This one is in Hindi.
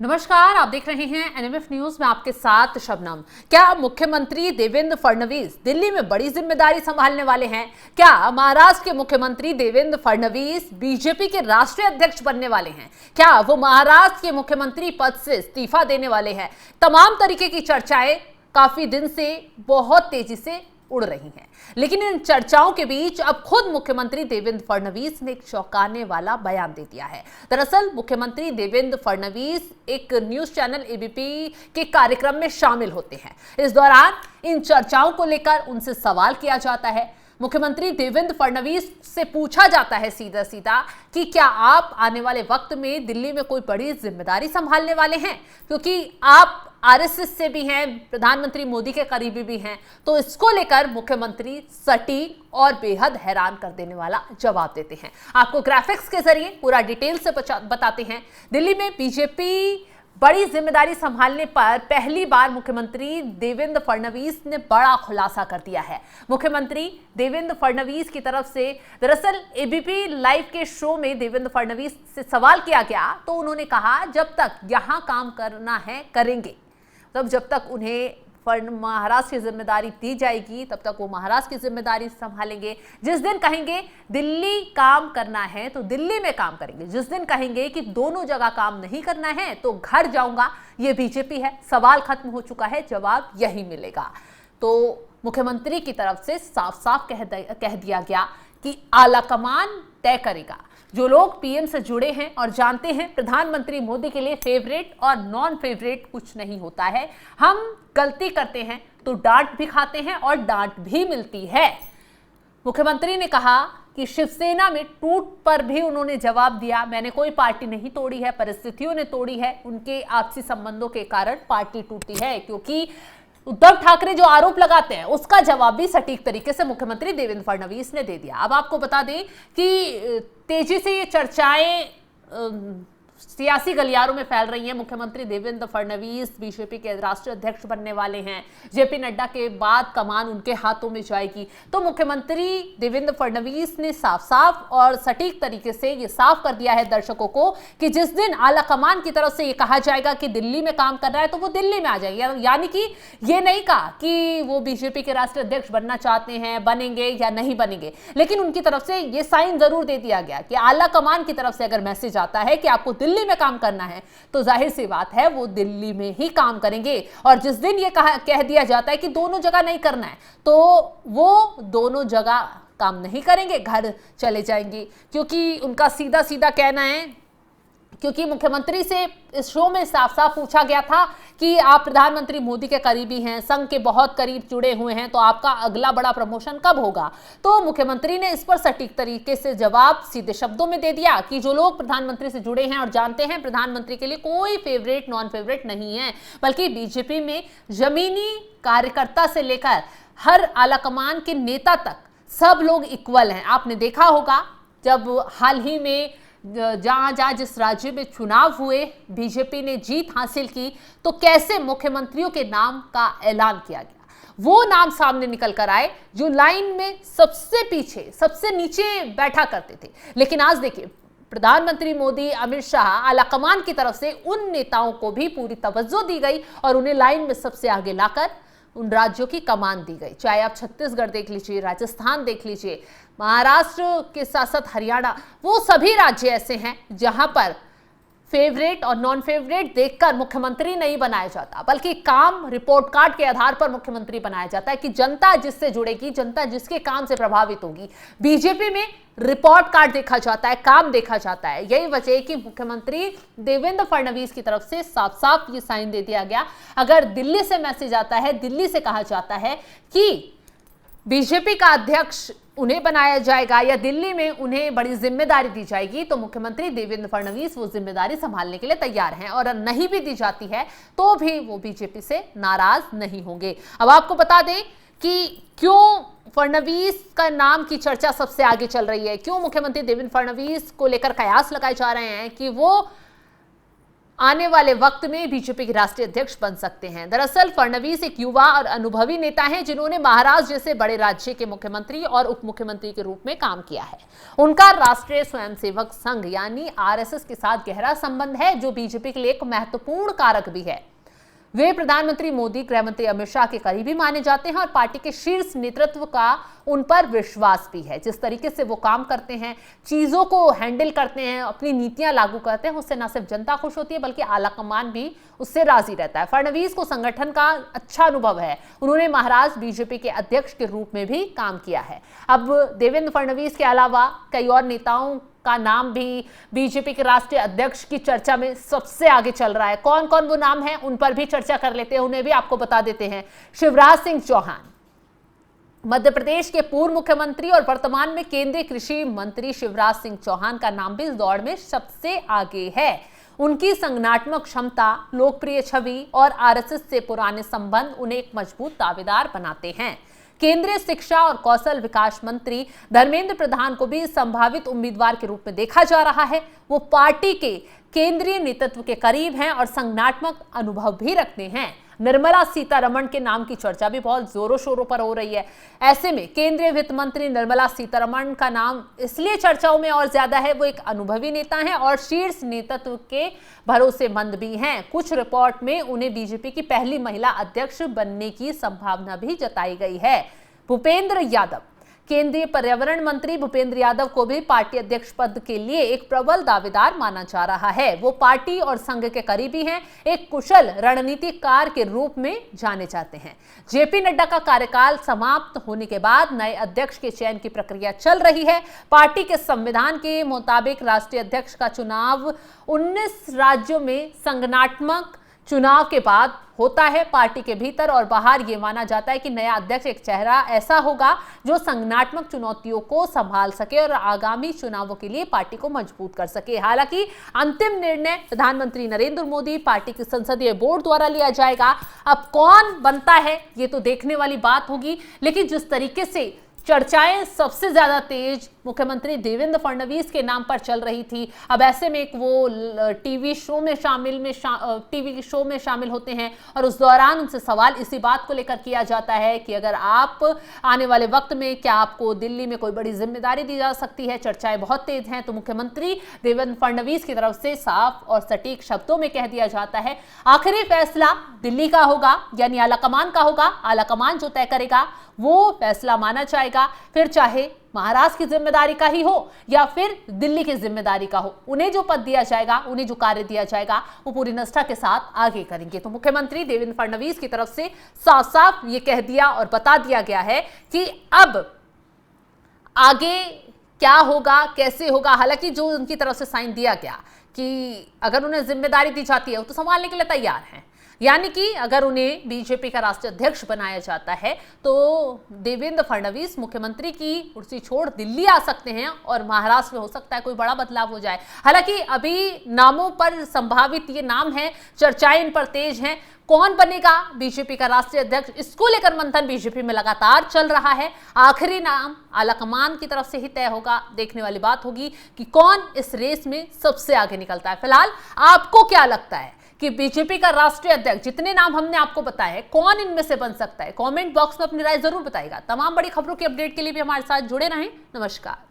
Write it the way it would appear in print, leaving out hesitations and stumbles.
नमस्कार, आप देख रहे हैं एनएमएफ न्यूज में आपके साथ शबनम। क्या मुख्यमंत्री देवेंद्र फडणवीस दिल्ली में बड़ी जिम्मेदारी संभालने वाले हैं? क्या महाराष्ट्र के मुख्यमंत्री देवेंद्र फडणवीस बीजेपी के राष्ट्रीय अध्यक्ष बनने वाले हैं? क्या वो महाराष्ट्र के मुख्यमंत्री पद से इस्तीफा देने वाले हैं? तमाम तरीके की चर्चाएं काफी दिन से बहुत तेजी से उड़ रही हैं, लेकिन इन चर्चाओं के बीच अब खुद मुख्यमंत्री देवेंद्र फडणवीस ने एक चौंकाने वाला बयान दे दिया है। दरअसल मुख्यमंत्री देवेंद्र फडणवीस एक न्यूज चैनल एबीपी के कार्यक्रम में शामिल होते हैं। इस दौरान इन चर्चाओं को लेकर उनसे सवाल किया जाता है। मुख्यमंत्री देवेंद्र फडणवीस से पूछा जाता है सीधा सीधा कि क्या आप आने वाले वक्त में दिल्ली में कोई बड़ी जिम्मेदारी संभालने वाले हैं, क्योंकि आप आरएसएस से भी हैं, प्रधानमंत्री मोदी के करीबी भी हैं। तो इसको लेकर मुख्यमंत्री सटीक और बेहद हैरान कर देने वाला जवाब देते हैं। आपको ग्राफिक्स के जरिए पूरा डिटेल से बताते हैं। दिल्ली में बीजेपी बड़ी जिम्मेदारी संभालने पर पहली बार मुख्यमंत्री देवेंद्र फडणवीस ने बड़ा खुलासा कर दिया है। मुख्यमंत्री देवेंद्र फडणवीस की तरफ से दरअसल एबीपी लाइव के शो में देवेंद्र फडणवीस से सवाल किया गया तो उन्होंने कहा जब तक यहां काम करना है करेंगे, तब जब तक उन्हें महाराष्ट्र की जिम्मेदारी दी जाएगी तब तक वो महाराष्ट्र की जिम्मेदारी संभालेंगे। जिस दिन कहेंगे दिल्ली काम करना है तो दिल्ली में काम करेंगे, जिस दिन कहेंगे कि दोनों जगह काम नहीं करना है तो घर जाऊंगा। ये बीजेपी है, सवाल खत्म हो चुका है, जवाब यही मिलेगा। तो मुख्यमंत्री की तरफ से साफ साफ कह दिया गया कि आलाकमान तय करेगा। जो लोग पीएम से जुड़े हैं और जानते हैं प्रधानमंत्री मोदी के लिए फेवरेट और नॉन फेवरेट कुछ नहीं होता है। हम गलती करते हैं तो डांट भी खाते हैं और डांट भी मिलती है। मुख्यमंत्री ने कहा कि शिवसेना में टूट पर भी उन्होंने जवाब दिया, मैंने कोई पार्टी नहीं तोड़ी है, परिस्थितियों ने तोड़ी है, उनके आपसी संबंधों के कारण पार्टी टूटी है। क्योंकि उद्धव ठाकरे जो आरोप लगाते हैं उसका जवाब भी सटीक तरीके से मुख्यमंत्री देवेंद्र फडणवीस ने दे दिया। अब आपको बता दें कि तेजी से ये चर्चाएं सियासी गलियारों में फैल रही हैं। मुख्यमंत्री देवेंद्र फडणवीस बीजेपी के राष्ट्रीय अध्यक्ष बनने वाले हैं। जेपी नड्डा के बाद कमान उनके हाथों में जाएगी। तो मुख्यमंत्री देवेंद्र फडणवीस ने साफ साफ और सटीक तरीके से ये साफ कर दिया है दर्शकों को कि जिस दिन आला कमान की तरफ से ये कहा जाएगा कि दिल्ली में काम कर रहा है तो वो दिल्ली में आ जाएगा। यानी कि ये नहीं कहा कि वो बीजेपी के राष्ट्रीय अध्यक्ष बनना चाहते हैं, बनेंगे या नहीं बनेंगे, लेकिन उनकी तरफ से ये साइन जरूर दे दिया गया कि आला कमान की तरफ से अगर मैसेज आता है कि आपको दिल्ली में काम करना है तो जाहिर सी बात है वो दिल्ली में ही काम करेंगे। और जिस दिन ये कह दिया जाता है कि दोनों जगह नहीं करना है तो वो दोनों जगह काम नहीं करेंगे, घर चले जाएंगे। क्योंकि उनका सीधा सीधा कहना है, क्योंकि मुख्यमंत्री से इस शो में साफ साफ पूछा गया था कि आप प्रधानमंत्री मोदी के करीबी हैं, संघ के बहुत करीब जुड़े हुए हैं, तो आपका अगला बड़ा प्रमोशन कब होगा? तो मुख्यमंत्री ने इस पर सटीक तरीके से जवाब सीधे शब्दों में दे दिया कि जो लोग प्रधानमंत्री से जुड़े हैं और जानते हैं प्रधानमंत्री के लिए कोई फेवरेट नॉन फेवरेट नहीं है, बल्कि बीजेपी में जमीनी कार्यकर्ता से लेकर हर आलाकमान के नेता तक सब लोग इक्वल हैं। आपने देखा होगा जब हाल ही में जहां जिस राज्य में चुनाव हुए बीजेपी ने जीत हासिल की तो कैसे मुख्यमंत्रियों के नाम का ऐलान किया गया, वो नाम सामने निकल कर आए जो लाइन में सबसे पीछे सबसे नीचे बैठा करते थे। लेकिन आज देखिए प्रधानमंत्री मोदी, अमित शाह, आलाकमान की तरफ से उन नेताओं को भी पूरी तवज्जो दी गई और उन्हें लाइन में सबसे आगे लाकर उन राज्यों की कमान दी गई। चाहे आप छत्तीसगढ़ देख लीजिए, राजस्थान देख लीजिए, महाराष्ट्र के साथ साथ हरियाणा, वो सभी राज्य ऐसे हैं जहां पर फेवरेट और नॉन फेवरेट देखकर मुख्यमंत्री नहीं बनाया जाता, बल्कि काम रिपोर्ट कार्ड के आधार पर मुख्यमंत्री बनाया जाता है कि जनता जिससे जुड़ेगी, जनता जिसके काम से प्रभावित होगी। बीजेपी में रिपोर्ट कार्ड देखा जाता है, काम देखा जाता है। यही वजह है कि मुख्यमंत्री देवेंद्र फडणवीस की तरफ से साफ साफ ये साइन दे दिया गया, अगर दिल्ली से मैसेज आता है, दिल्ली से कहा जाता है कि बीजेपी का अध्यक्ष उन्हें बनाया जाएगा या दिल्ली में उन्हें बड़ी जिम्मेदारी दी जाएगी, तो मुख्यमंत्री देवेंद्र फडणवीस वो जिम्मेदारी संभालने के लिए तैयार हैं। और नहीं भी दी जाती है तो भी वो बीजेपी से नाराज नहीं होंगे। अब आपको बता दें कि क्यों फडणवीस का नाम की चर्चा सबसे आगे चल रही है, क्यों मुख्यमंत्री देवेंद्र फडणवीस को लेकर कयास लगाए जा रहे हैं कि वो आने वाले वक्त में बीजेपी के राष्ट्रीय अध्यक्ष बन सकते हैं। दरअसल फडणवीस एक युवा और अनुभवी नेता हैं जिन्होंने महाराष्ट्र जैसे बड़े राज्य के मुख्यमंत्री और उप मुख्यमंत्री के रूप में काम किया है। उनका राष्ट्रीय स्वयंसेवक संघ यानी आरएसएस के साथ गहरा संबंध है, जो बीजेपी के लिए एक महत्वपूर्ण कारक भी है। वे प्रधानमंत्री मोदी, गृहमंत्री अमित शाह के करीबी माने जाते हैं और पार्टी के शीर्ष नेतृत्व का उन पर विश्वास भी है। जिस तरीके से वो काम करते हैं, चीजों को हैंडल करते हैं, अपनी नीतियां लागू करते हैं, उससे न सिर्फ जनता खुश होती है बल्कि आलाकमान भी उससे राजी रहता है। फडणवीस को संगठन का अच्छा अनुभव है। उन्होंने महाराष्ट्र बीजेपी के अध्यक्ष के रूप में भी काम किया है। अब देवेंद्र फडणवीस के अलावा कई और नेताओं का नाम भी बीजेपी के राष्ट्रीय अध्यक्ष की चर्चा में सबसे आगे चल रहा है। कौन कौन वो नाम है, उन पर भी चर्चा कर लेते हैं, उन्हें भी आपको बता देते हैं। शिवराज सिंह चौहान, मध्य प्रदेश के पूर्व मुख्यमंत्री और वर्तमान में केंद्रीय कृषि मंत्री शिवराज सिंह चौहान का नाम भी इस दौड़ में सबसे आगे है। उनकी संगठनात्मक क्षमता, लोकप्रिय छवि और आरएसएस से पुराने संबंध उन्हें एक मजबूत दावेदार बनाते हैं। केंद्रीय शिक्षा और कौशल विकास मंत्री धर्मेंद्र प्रधान को भी संभावित उम्मीदवार के रूप में देखा जा रहा है। वो पार्टी के केंद्रीय नेतृत्व के करीब हैं और संगठनात्मक अनुभव भी रखते हैं। निर्मला सीतारमण के नाम की चर्चा भी बहुत जोरों शोरों पर हो रही है। ऐसे में केंद्रीय वित्त मंत्री निर्मला सीतारमण का नाम इसलिए चर्चाओं में और ज्यादा है, वो एक अनुभवी नेता हैं और शीर्ष नेतृत्व के भरोसेमंद भी हैं। कुछ रिपोर्ट में उन्हें बीजेपी की पहली महिला अध्यक्ष बनने की संभावना भी जताई गई है। भूपेंद्र यादव, केंद्रीय पर्यावरण मंत्री भूपेंद्र यादव को भी पार्टी अध्यक्ष पद के लिए एक प्रबल दावेदार माना जा रहा है। वो पार्टी और संघ के करीबी हैं, एक कुशल रणनीतिकार के रूप में जाने जाते हैं। जेपी नड्डा का कार्यकाल समाप्त होने के बाद नए अध्यक्ष के चयन की प्रक्रिया चल रही है। पार्टी के संविधान के मुताबिक राष्ट्रीय अध्यक्ष का चुनाव 19 राज्यों में संगठनात्मक चुनाव के बाद होता है। पार्टी के भीतर और बाहर ये माना जाता है कि नया अध्यक्ष एक चेहरा ऐसा होगा जो संगठनात्मक चुनौतियों को संभाल सके और आगामी चुनावों के लिए पार्टी को मजबूत कर सके। हालांकि अंतिम निर्णय प्रधानमंत्री नरेंद्र मोदी, पार्टी के संसदीय बोर्ड द्वारा लिया जाएगा। अब कौन बनता है ये तो देखने वाली बात होगी, लेकिन जिस तरीके से चर्चाएं सबसे ज्यादा तेज मुख्यमंत्री देवेंद्र फडणवीस के नाम पर चल रही थी, अब ऐसे में एक वो टीवी शो में शामिल होते हैं और उस दौरान उनसे सवाल इसी बात को लेकर किया जाता है कि अगर आप आने वाले वक्त में क्या आपको दिल्ली में कोई बड़ी जिम्मेदारी दी जा सकती है। चर्चाएं बहुत तेज हैं, तो मुख्यमंत्री देवेंद्र फडणवीस की तरफ से साफ और सटीक शब्दों में कह दिया जाता है आखिरी फैसला दिल्ली का होगा, यानी आलाकमान का होगा। आलाकमान जो तय करेगा वो फैसला माना जाएगा, फिर चाहे महाराष्ट्र की जिम्मेदारी का ही हो या फिर दिल्ली की जिम्मेदारी का हो। उन्हें जो पद दिया जाएगा, उन्हें जो कार्य दिया जाएगा, वो पूरी निष्ठा के साथ आगे करेंगे। तो मुख्यमंत्री देवेंद्र फडणवीस की तरफ से साफ साफ ये कह दिया और बता दिया गया है कि अब आगे क्या होगा, कैसे होगा। हालांकि जो उनकी तरफ से साइन दिया गया कि अगर उन्हें जिम्मेदारी दी जाती है वो तो संभालने के लिए तैयार हैं, यानी कि अगर उन्हें बीजेपी का राष्ट्रीय अध्यक्ष बनाया जाता है तो देवेंद्र फडणवीस मुख्यमंत्री की कुर्सी छोड़ दिल्ली आ सकते हैं और महाराष्ट्र में हो सकता है कोई बड़ा बदलाव हो जाए। हालांकि अभी नामों पर संभावित ये नाम है, चर्चाएं इन पर तेज हैं। कौन बनेगा बीजेपी का राष्ट्रीय अध्यक्ष, इसको लेकर मंथन बीजेपी में लगातार चल रहा है। आखिरी नाम आलाकमान की तरफ से ही तय होगा। देखने वाली बात होगी कि कौन इस रेस में सबसे आगे निकलता है। फिलहाल आपको क्या लगता है कि बीजेपी का राष्ट्रीय अध्यक्ष, जितने नाम हमने आपको बताए, कौन इनमें से बन सकता है? कमेंट बॉक्स में अपनी राय जरूर बताइएगा। तमाम बड़ी खबरों की अपडेट के लिए भी हमारे साथ जुड़े रहें। नमस्कार।